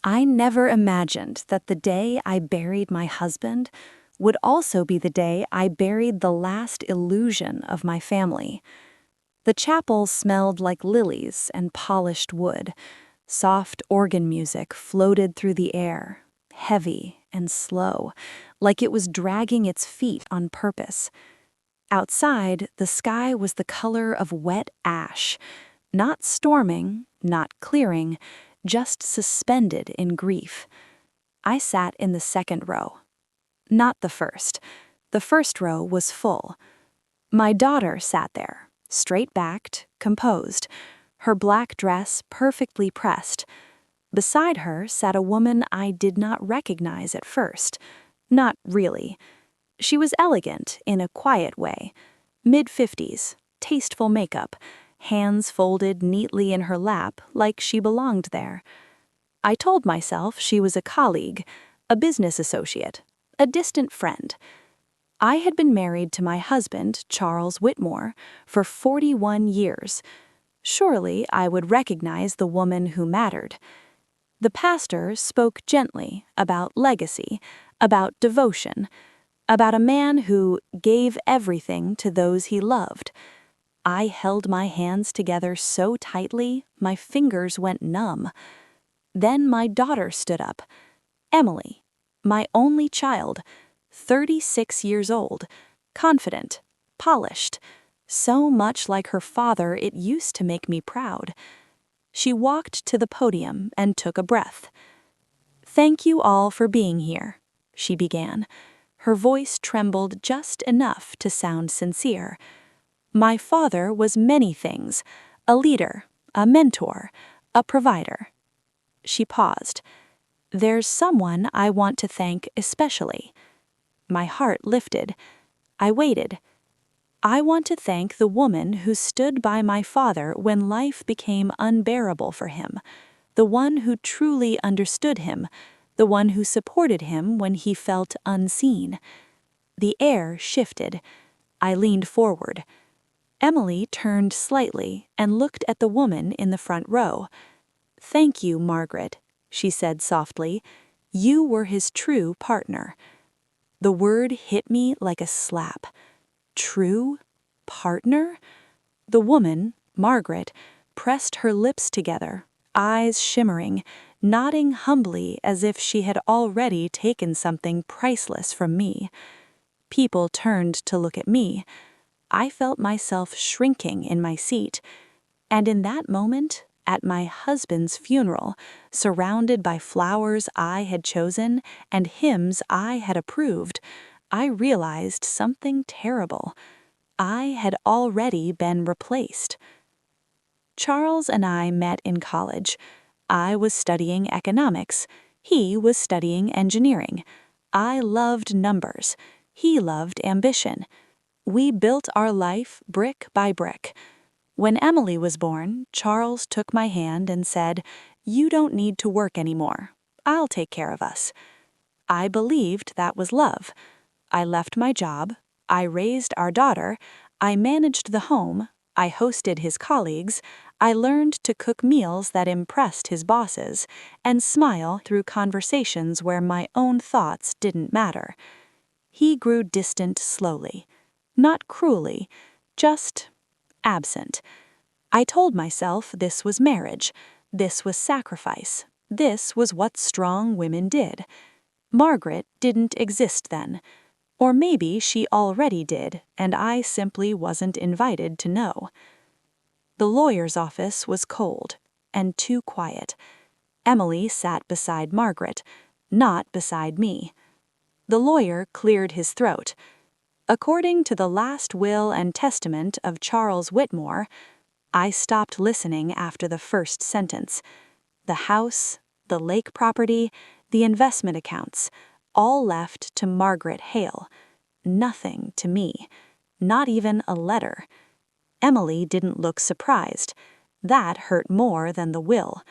I never imagined that the day I buried my husband would also be the day I buried the last illusion of my family. The chapel smelled like lilies and polished wood. Soft organ music floated through the air, heavy and slow, like it was dragging its feet on purpose. Outside, the sky was the color of wet ash, not storming, not clearing, just suspended in grief. I sat in the second row. Not the first. The first row was full. My daughter sat there, straight-backed, composed, her black dress perfectly pressed. Beside her sat a woman I did not recognize at first. Not really. She was elegant in a quiet way. Mid-50s, tasteful makeup, hands folded neatly in her lap like she belonged there. I told myself she was a colleague, a business associate, a distant friend. I had been married to my husband, Charles Whitmore, for 41 years. Surely I would recognize the woman who mattered. The pastor spoke gently about legacy, about devotion, about a man who gave everything to those he loved. I held my hands together so tightly, my fingers went numb. Then my daughter stood up. Emily, my only child, 36 years old, confident, polished, so much like her father it used to make me proud. She walked to the podium and took a breath. "Thank you all for being here," she began. Her voice trembled just enough to sound sincere. "My father was many things, a leader, a mentor, a provider." She paused. "There's someone I want to thank especially." My heart lifted. I waited. "I want to thank the woman who stood by my father when life became unbearable for him, the one who truly understood him, the one who supported him when he felt unseen." The air shifted. I leaned forward. Emily turned slightly and looked at the woman in the front row. "Thank you, Margaret," she said softly. "You were his true partner." The word hit me like a slap. True partner? The woman, Margaret, pressed her lips together, eyes shimmering, nodding humbly as if she had already taken something priceless from me. People turned to look at me. I felt myself shrinking in my seat. And in that moment, at my husband's funeral, surrounded by flowers I had chosen and hymns I had approved, I realized something terrible. I had already been replaced. Charles and I met in college. I was studying economics. He was studying engineering. I loved numbers. He loved ambition. We built our life brick by brick. When Emily was born, Charles took my hand and said, "You don't need to work anymore. I'll take care of us." I believed that was love. I left my job. I raised our daughter. I managed the home. I hosted his colleagues. I learned to cook meals that impressed his bosses and smile through conversations where my own thoughts didn't matter. He grew distant slowly, not cruelly, just absent. I told myself this was marriage, this was sacrifice, this was what strong women did. Margaret didn't exist then. Or maybe she already did, and I simply wasn't invited to know. The lawyer's office was cold and too quiet. Emily sat beside Margaret, not beside me. The lawyer cleared his throat. According to the last will and testament of Charles Whitmore, I stopped listening after the first sentence. The house, the lake property, the investment accounts, all left to Margaret Hale. Nothing to me. Not even a letter. Emily didn't look surprised. That hurt more than the will.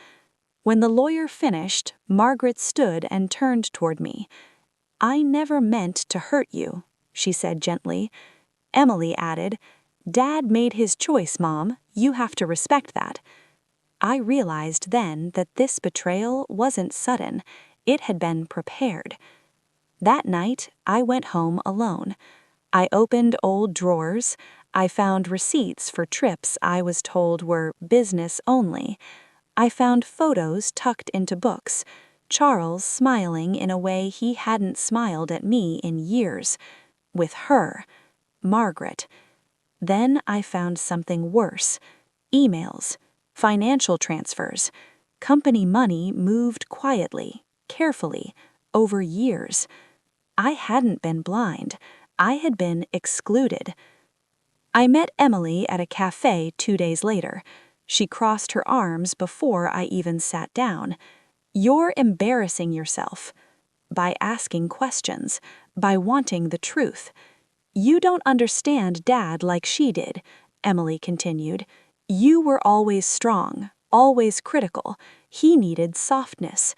When the lawyer finished, Margaret stood and turned toward me. "I never meant to hurt you," she said gently. Emily added, "Dad made his choice, Mom. You have to respect that." I realized then that this betrayal wasn't sudden, it had been prepared. That night, I went home alone. I opened old drawers. I found receipts for trips I was told were business only. I found photos tucked into books, Charles smiling in a way he hadn't smiled at me in years. With her, Margaret. Then I found something worse. Emails, financial transfers, company money moved quietly, carefully, over years. I hadn't been blind. I had been excluded. I met Emily at a cafe 2 days later. She crossed her arms before I even sat down. "You're embarrassing yourself." By asking questions, by wanting the truth. "You don't understand Dad like she did," Emily continued. "You were always strong, always critical. He needed softness."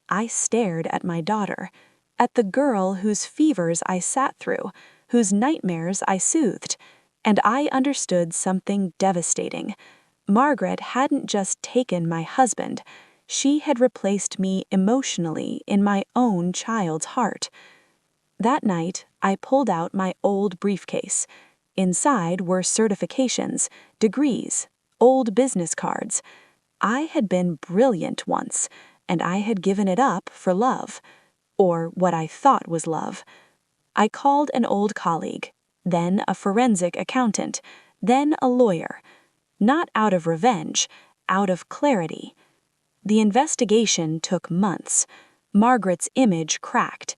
I stared at my daughter, at the girl whose fevers I sat through, whose nightmares I soothed, and I understood something devastating. Margaret hadn't just taken my husband, she had replaced me emotionally in my own child's heart. That night, I pulled out my old briefcase. Inside were certifications, degrees, old business cards. I had been brilliant once, and I had given it up for love, or what I thought was love. I called an old colleague, then a forensic accountant, then a lawyer. Not out of revenge, out of clarity. The investigation took months. Margaret's image cracked.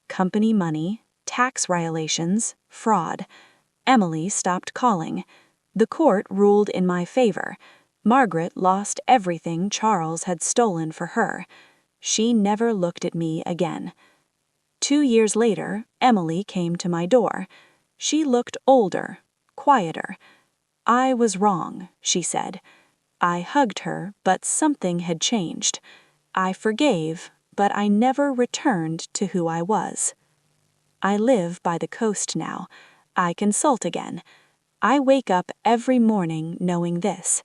Company money, tax violations, fraud. Emily stopped calling. The court ruled in my favor. Margaret lost everything Charles had stolen for her. She never looked at me again. 2 years later, Emily came to my door. She looked older, quieter. "I was wrong," she said. I hugged her, but something had changed. I forgave, but I never returned to who I was. I live by the coast now. I consult again. I wake up every morning knowing this.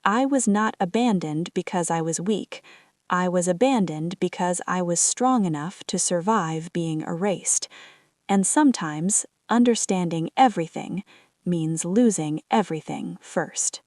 I was not abandoned because I was weak. I was abandoned because I was strong enough to survive being erased. And sometimes, understanding everything means losing everything first.